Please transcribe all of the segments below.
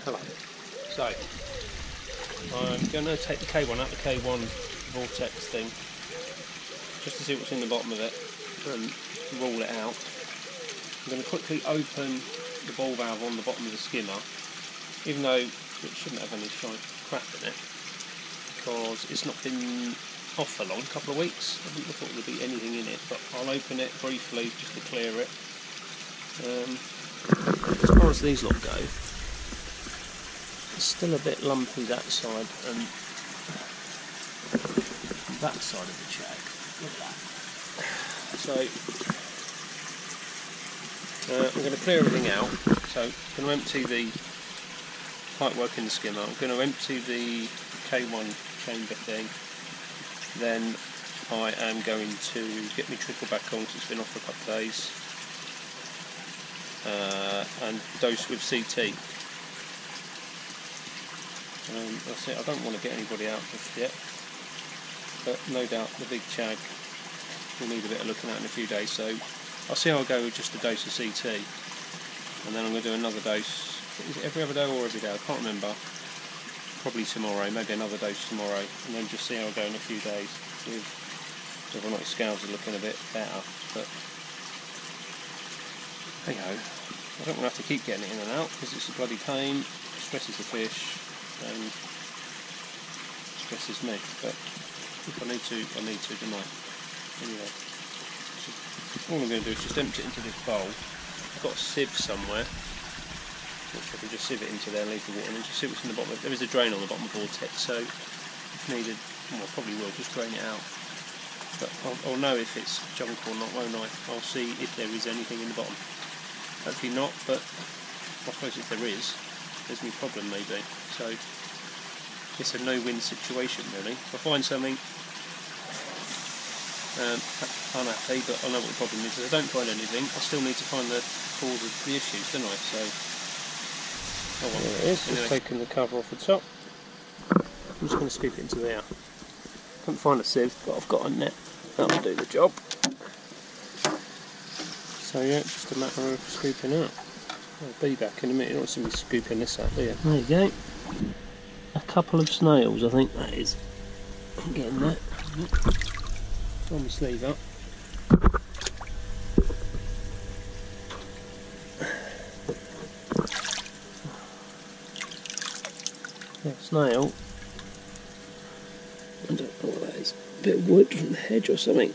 Hello. So, I'm going to take the K1 out, the K1 vortex thing, just to see what's in the bottom of it and rule it out. I'm going to quickly open the ball valve on the bottom of the skimmer, even though it shouldn't have any shiny crap in it, because it's not been off for long, a couple of weeks. I wouldn't have thought there'd be anything in it, but I'll open it briefly just to clear it. As far as these lot go, it's still a bit lumpy that side and that side of the shag. Look at that. So I'm going to clear everything out. So I'm going to empty the pipe work in the skimmer. I'm going to empty the K1 chamber thing. Then I am going to get my trickle back on because it's been off for a couple of days. And dose with CT. That's it. I don't want to get anybody out just yet, but no doubt the big shag will need a bit of looking at in a few days, so I'll see how I go with just a dose of CT, and then I'm going to do another dose. Is it every other day or every day? I can't remember. Probably tomorrow, maybe another dose tomorrow, and then just see how I go in a few days with whether or not the scales are looking a bit better. But hey ho, I don't want to have to keep getting it in and out because it's a bloody pain, it stresses the fish and stresses me, but if I need to, don't I? Anyway, all I'm going to do is just empty it into this bowl. I've got a sieve somewhere, which I can just sieve it into there and leave the water, and then just see what's in the bottom. There is a drain on the bottom of the vortex, so if needed, well, I probably will just drain it out. But I'll know if it's junk or not, won't I? I'll see if there is anything in the bottom. Hopefully not, but I suppose if there is, there's my problem maybe. So it's a no-win situation really. If I find something unhappy, but I know what the problem is. If I don't find anything, I still need to find the cause of the issues, don't I? So oh well. There it is. Anyway. Just taking the cover off the top. I'm just going to scoop it into there. Can't find a sieve, but I've got a net. That'll do the job. So yeah, it's just a matter of scooping out. I'll be back in a minute. You don't see me scooping this out, do you? There you go. A couple of snails, I think that is. I'm getting that. Throw my sleeve up. Yeah, snail. I don't know what that is. A bit of wood from the hedge or something.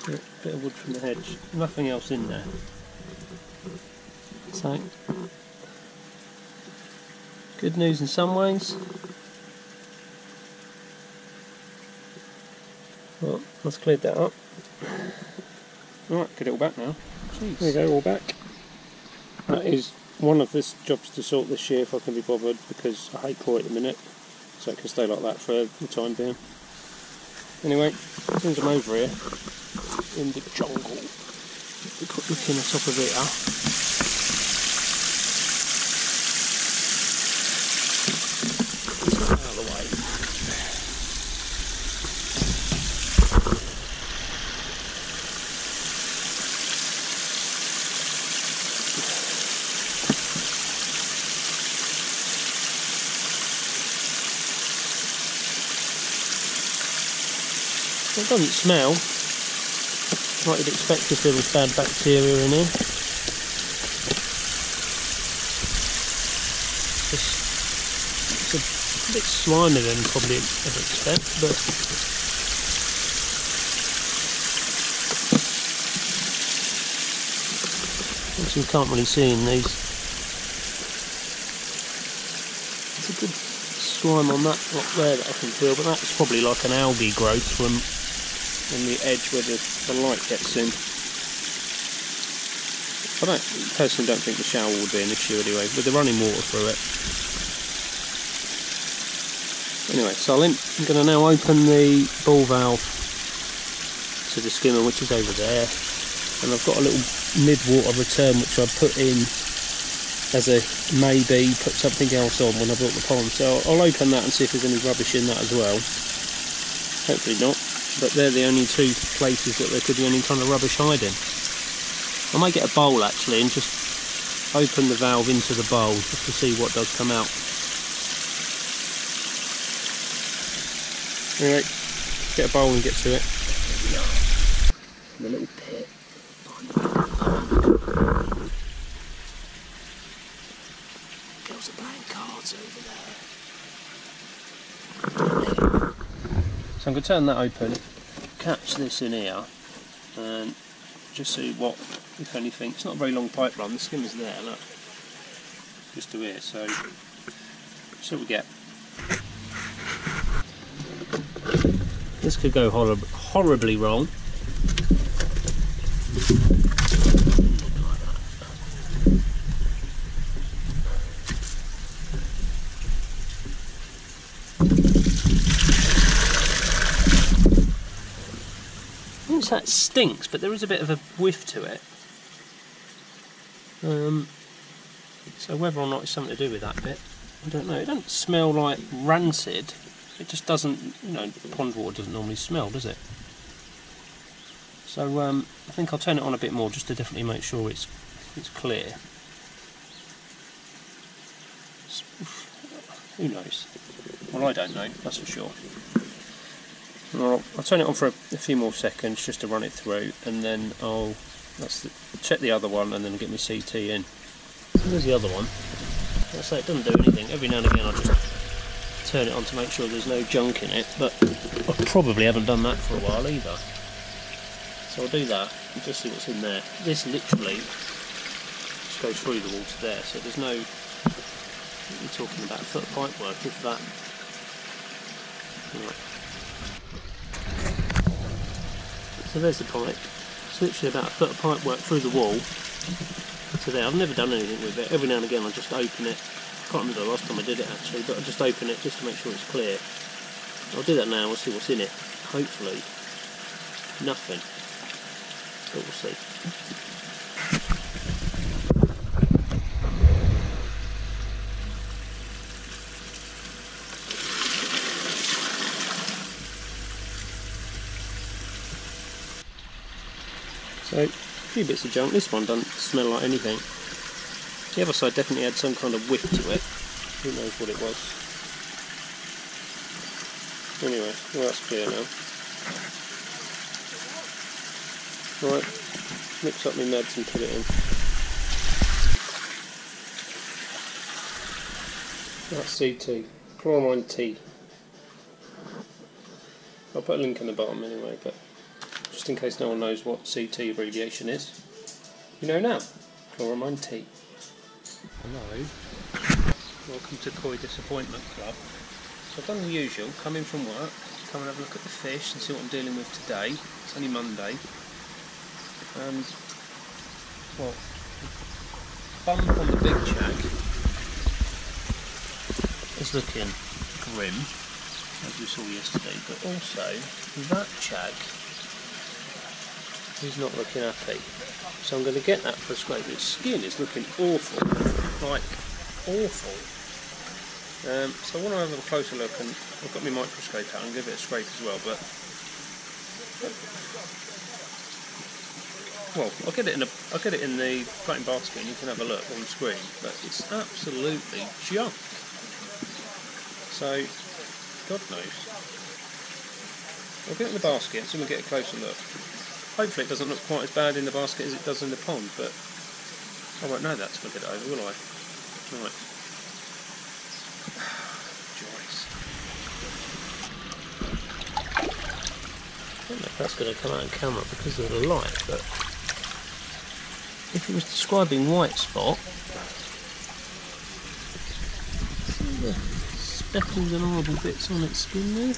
Yeah, a bit of wood from the hedge. Nothing else in there. So, good news in some ways. Well, let's clear that up. Right, get it all back now. Jeez. There you go, all back. That is one of the jobs to sort this year if I can be bothered, because I hate koi at the minute, so it can stay like that for the time being. Anyway, as soon as I'm over here, in the jungle, we've got looking on top of here. Out of the way. It doesn't smell like you'd expect if there was bad bacteria in here. It's a bit slimier than probably I'd expect, but which you can't really see in these. It's a good slime on that rock there that I can feel, but that's probably like an algae growth from on the edge where the light gets in. I personally don't think the shower would be an issue anyway, with the running water through it. Anyway, so I'm going to now open the ball valve to the skimmer, which is over there, and I've got a little mid-water return which I put in as a maybe, put something else on when I built the pond, so I'll open that and see if there's any rubbish in that as well. Hopefully not, but they're the only two places that there could be any kind of rubbish hiding. I might get a bowl actually and just open the valve into the bowl just to see what does come out. Anyway, get a bowl and get to it. The little pit. Girls are playing cards over there. So I'm going to turn that open, catch this in here, and just see what, if anything. It's not a very long pipe run, the skim is there, look. Just to here, so see what we get. This could go horribly wrong. That stinks, but there is a bit of a whiff to it. So whether or not it's something to do with that bit, I don't know. It doesn't smell like rancid. It just doesn't, you know, pond water doesn't normally smell, does it? So I think I'll turn it on a bit more just to definitely make sure it's clear. Who knows? Well, I don't know, that's for sure. I'll turn it on for a few more seconds just to run it through, and then I'll check the other one and then get my CT in. So there's the other one. Like I say, it doesn't do anything. Every now and again I'll just turn it on to make sure there's no junk in it, but I probably haven't done that for a while either. So I'll do that and just see what's in there. This literally just goes through the wall to there, so there's no, you're talking about a foot of pipe work, if that. Right. So there's the pipe. It's literally about a foot of pipe work through the wall to there. I've never done anything with it. Every now and again I'll just open it. I can't remember the last time I did it actually, but I'll just open it just to make sure it's clear. I'll do that now and see what's in it. Hopefully nothing, but we'll see. So, a few bits of junk. This one doesn't smell like anything. The other side definitely had some kind of whiff to it. Who knows what it was. Anyway, well, that's clear now. Right, mix up my meds and put it in. That's CT, chloramine T. I'll put a link in the bottom anyway, but just in case no one knows what CT abbreviation is, you know now, chloramine T. Hello, welcome to Koi Disappointment Club. So I've done the usual, come in from work, come and have a look at the fish and see what I'm dealing with today. It's only Monday, and well, bump on the big shag is looking grim, as we saw yesterday, but also that shag is not looking happy. So I'm going to get that for a scrape. Its skin is looking awful, like awful. So I want to have a closer look, and I've got my microscope out and give it a scrape as well. But well, I'll get it in the floating basket, and you can have a look on the screen. But it's absolutely junk. So God knows. I'll get it in the basket, so we'll get a closer look. Hopefully it doesn't look quite as bad in the basket as it does in the pond, but I won't know that till I get it over, will I? Right. Joyce. I don't know if that's going to come out on camera because of the light, but if it was describing white spot, see the speckles and horrible bits on its skin there?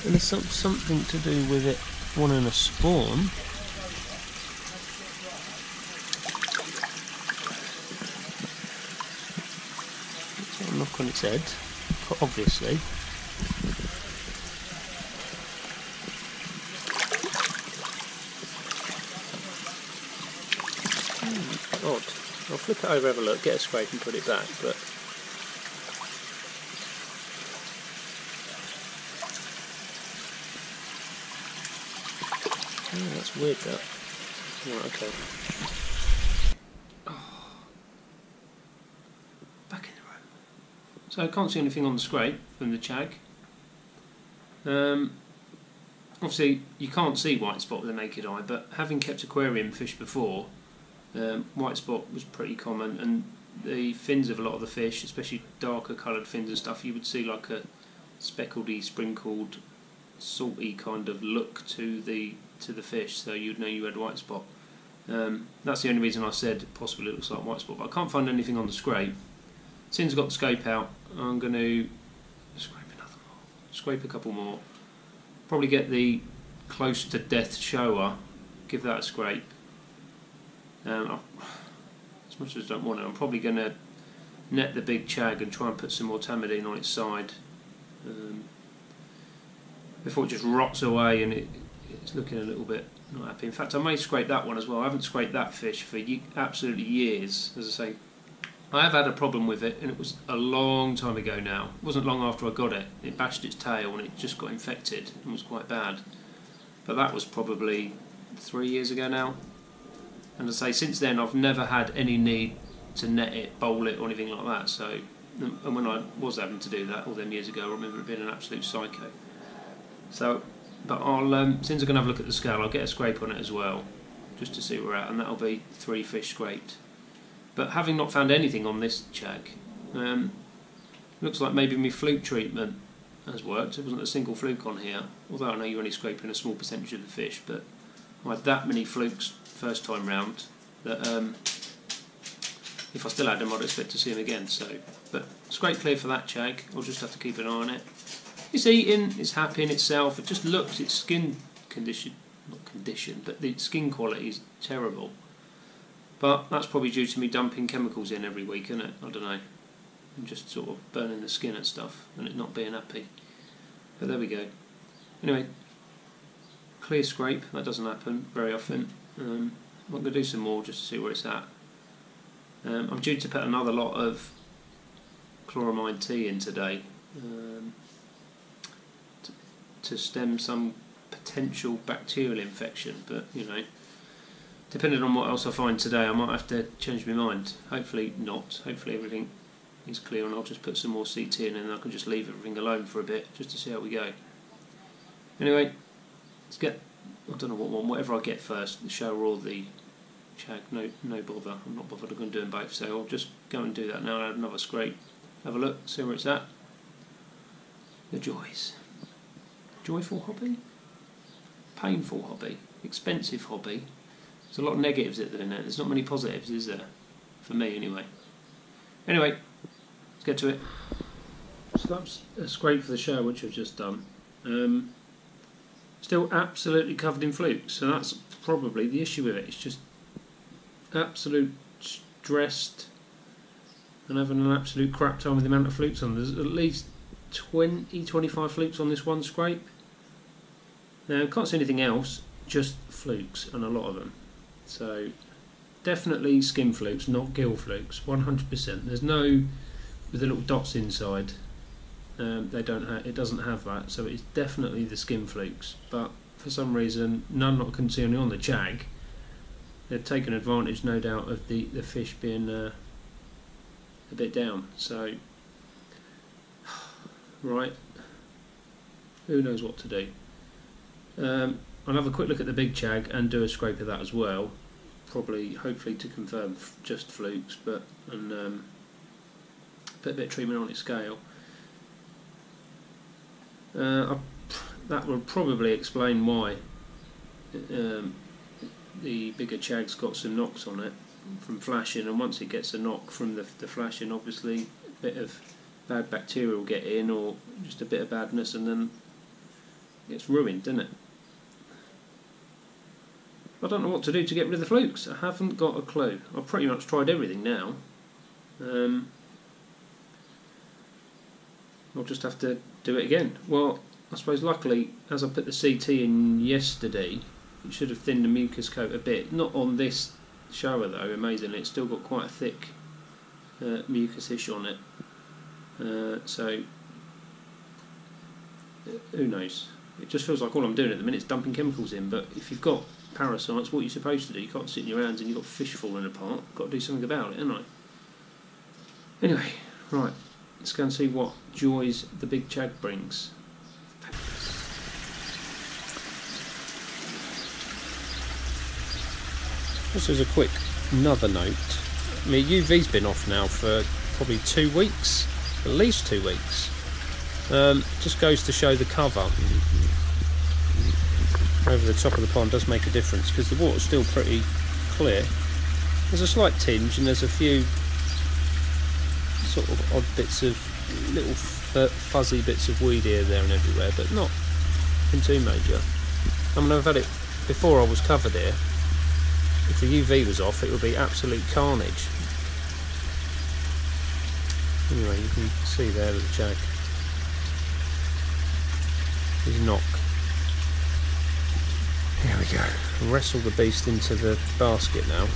And there's something to do with it wanting a spawn. It's a knock on its head, obviously. Odd. I'll flip it over, have a look, get a scrape and put it back, but oh, that's weird, that. Right, okay. Oh, So I can't see anything on the scrape from the Chag. Obviously you can't see white spot with the naked eye, but having kept aquarium fish before, white spot was pretty common, and the fins of a lot of the fish, especially darker coloured fins and stuff, you would see like a speckledy, sprinkled, salty kind of look to the fish, so you'd know you had white spot. That's the only reason I said possibly it looks like white spot, but I can't find anything on the scrape. Since I've got the scope out, I'm going to scrape a couple more. Probably get the close to death shower, give that a scrape. As much as I don't want it, I'm probably going to net the big Chag and try and put some more Tamidine on its side before it just rots away and it's looking a little bit not happy. In fact, I may scrape that one as well. I haven't scraped that fish for absolutely years. As I say, I have had a problem with it, and it was a long time ago now. It wasn't long after I got it. It bashed its tail and it just got infected and was quite bad. But that was probably 3 years ago now. And as I say, since then I've never had any need to net it, bowl it or anything like that. So, and when I was having to do that all them years ago, I remember it being an absolute psycho. So, but I'll, since I'm going to have a look at the scale, I'll get a scrape on it as well, just to see where we're at, and that'll be 3 fish scraped. But having not found anything on this Chag, looks like maybe my fluke treatment has worked. There wasn't a single fluke on here, although I know you're only scraping a small percentage of the fish, but I had that many flukes first time round that if I still had them I'd expect to see them again. So, but scrape clear for that Chag. I'll just have to keep an eye on it. It's eating, it's happy in itself, it just looks, its skin condition, not condition, but the skin quality is terrible. But that's probably due to me dumping chemicals in every week, isn't it? I don't know. And just sort of burning the skin and stuff, and it not being happy. But there we go. Anyway, clear scrape, that doesn't happen very often. I'm going to do some more just to see where it's at. I'm due to put another lot of chloramine tea in today. To stem some potential bacterial infection, but you know, depending on what else I find today, I might have to change my mind. Hopefully not. Hopefully everything is clear, and I'll just put some more CT in, and I can just leave everything alone for a bit, just to see how we go. Anyway, let's get. I don't know what one. Whatever I get first, the shower or the Chag. No bother. I'm not bothered. I'm going to do them both. So I'll just go and do that now. And have another scrape. Have a look. See where it's at. The joys. Joyful hobby, painful hobby, expensive hobby. There's a lot of negatives in there. There's not many positives, is there? For me, anyway. Anyway, let's get to it. So that's a scrape for the shower, which I've just done. Still absolutely covered in flukes, so that's probably the issue with it. It's just absolute stressed and having an absolute crap time with the amount of flukes on. There's at least 20-25 flukes on this one scrape. Now, can't see anything else, just flukes, and a lot of them. So, definitely skin flukes, not gill flukes, 100%. There's no, with the little dots inside, it doesn't have that, so it's definitely the skin flukes. But for some reason, none that I can see only on the Chag. They've taken advantage, no doubt, of the fish being a bit down. So, right, who knows what to do. I'll have a quick look at the big Chag and do a scrape of that as well, probably hopefully to confirm just flukes, but and put a bit of treatment on its scale. That will probably explain why the bigger Chag's got some knocks on it from flashing, and once it gets a knock from the flashing, obviously a bit of bad bacteria will get in, or just a bit of badness, and then it's ruined, doesn't it? I don't know what to do to get rid of the flukes. I haven't got a clue. I've pretty much tried everything now. I'll just have to do it again. Well, I suppose luckily, as I put the CT in yesterday, it should have thinned the mucus coat a bit. Not on this shower though, amazingly. It's still got quite a thick mucus-ish on it. So, who knows? It just feels like all I'm doing at the minute is dumping chemicals in, but if you've got parasites, what are you supposed to do? You can't sit in your hands and you've got fish falling apart. You've got to do something about it, haven't I? Anyway, right, Let's go and see what joys the big chag brings. This is a quick another note. I mean, UV's been off now for probably 2 weeks, at least 2 weeks. Just goes to show the cover over the top of the pond does make a difference, because the water's still pretty clear. There's a slight tinge and there's a few sort of odd bits of little fuzzy bits of weed here, there and everywhere, but not in too major. I mean, I've had it before I was covered here. If the UV was off, it would be absolute carnage. Anyway, you can see there that the jag is knock. Here we go. Wrestle the beast into the basket now.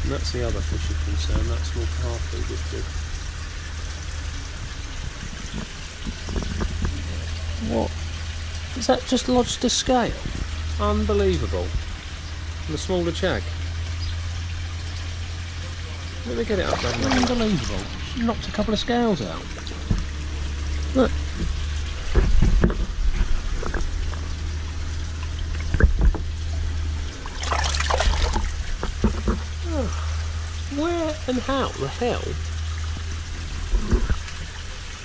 And that's the other fish of concern, that small carpet is good. What? Is that just lodged to scale? Unbelievable. And the smaller chag. Let me get it up, brother. Unbelievable. She knocked a couple of scales out. Look. Oh, where and how the hell?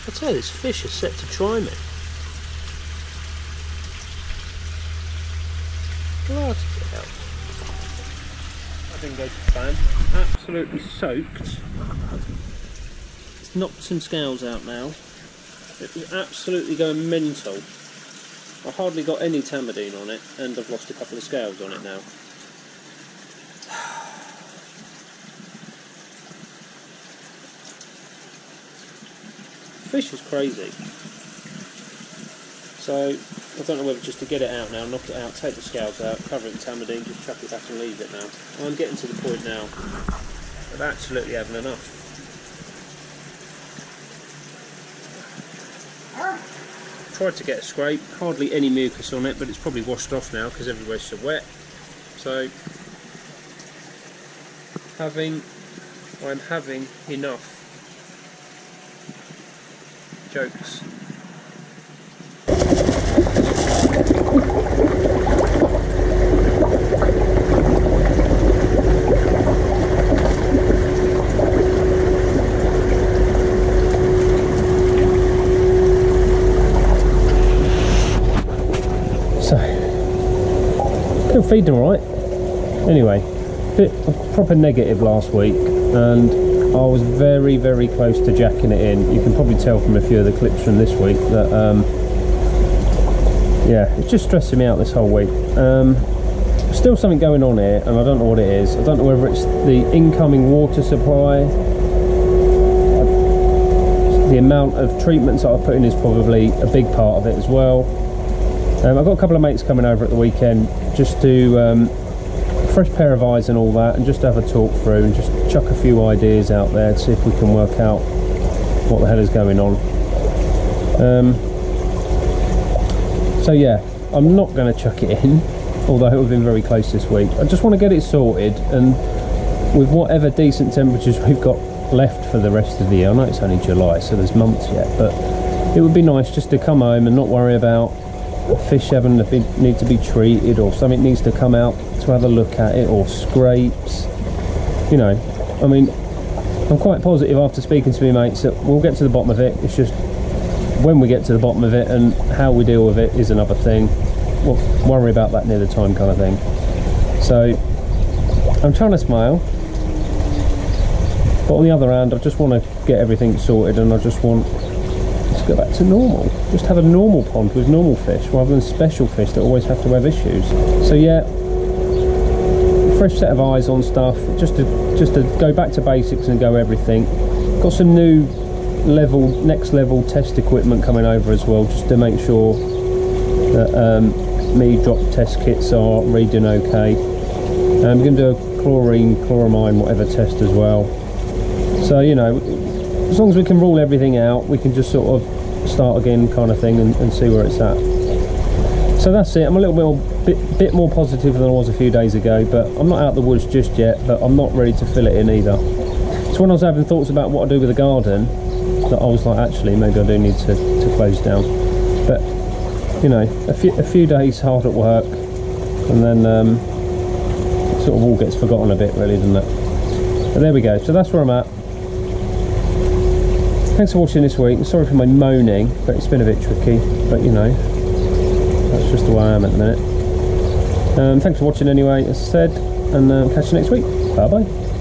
I tell you, this fish is set to try me. Bloody hell. That didn't go to plan. Absolutely soaked. It's knocked some scales out now. It was absolutely going mental. I hardly got any Tamidine on it, and I've lost a couple of scales on it now. Fish is crazy. So I don't know whether just to get it out now, knock it out, take the scales out, cover it in Tamidine, just chuck it back and leave it now. I'm getting to the point now of absolutely having enough. Tried to get a scrape, hardly any mucus on it, but it's probably washed off now because everywhere's so wet. So I'm having enough jokes. Still feeding alright. Anyway, proper negative last week, and I was very, very close to jacking it in. You can probably tell from a few of the clips from this week that, yeah, it's just stressing me out this whole week. Still something going on here, and I don't know what it is. I don't know whether it's the incoming water supply. The amount of treatments that I put in is probably a big part of it as well. I've got a couple of mates coming over at the weekend just to fresh pair of eyes and all that, and just have a talk through and just chuck a few ideas out there to see if we can work out what the hell is going on. So yeah, I'm not going to chuck it in, although it would have been very close this week. I just want to get it sorted, and with whatever decent temperatures we've got left for the rest of the year. I know it's only July, so there's months yet, but it would be nice just to come home and not worry about fish having to need to be treated, or something needs to come out to have a look at it, or scrapes. You know, I mean, I'm quite positive after speaking to my mates that we'll get to the bottom of it. It's just when we get to the bottom of it and how we deal with it is another thing. We'll worry about that near the time, kind of thing. So I'm trying to smile, but on the other hand I just want to get everything sorted, and I just want to go back to normal. Just have a normal pond with normal fish rather than special fish that always have to have issues. So yeah, fresh set of eyes on stuff, just to go back to basics and go everything. Got some new next level test equipment coming over as well, just to make sure that me drop test kits are reading okay. I'm going to do a chloramine whatever test as well. So you know, as long as we can rule everything out, we can just sort of start again, kind of thing, and see where it's at. So that's it. I'm a little bit more positive than I was a few days ago, but I'm not out of the woods just yet, but I'm not ready to fill it in either. So when I was having thoughts about what I do with the garden, that I was like, actually maybe I do need to close down. But you know, a few days hard at work, and then it sort of all gets forgotten a bit, really, doesn't it? But there we go. So that's where I'm at. Thanks for watching this week. Sorry for my moaning, but it's been a bit tricky, but you know, that's just the way I am at the minute. Thanks for watching anyway, as I said, and catch you next week. Bye bye.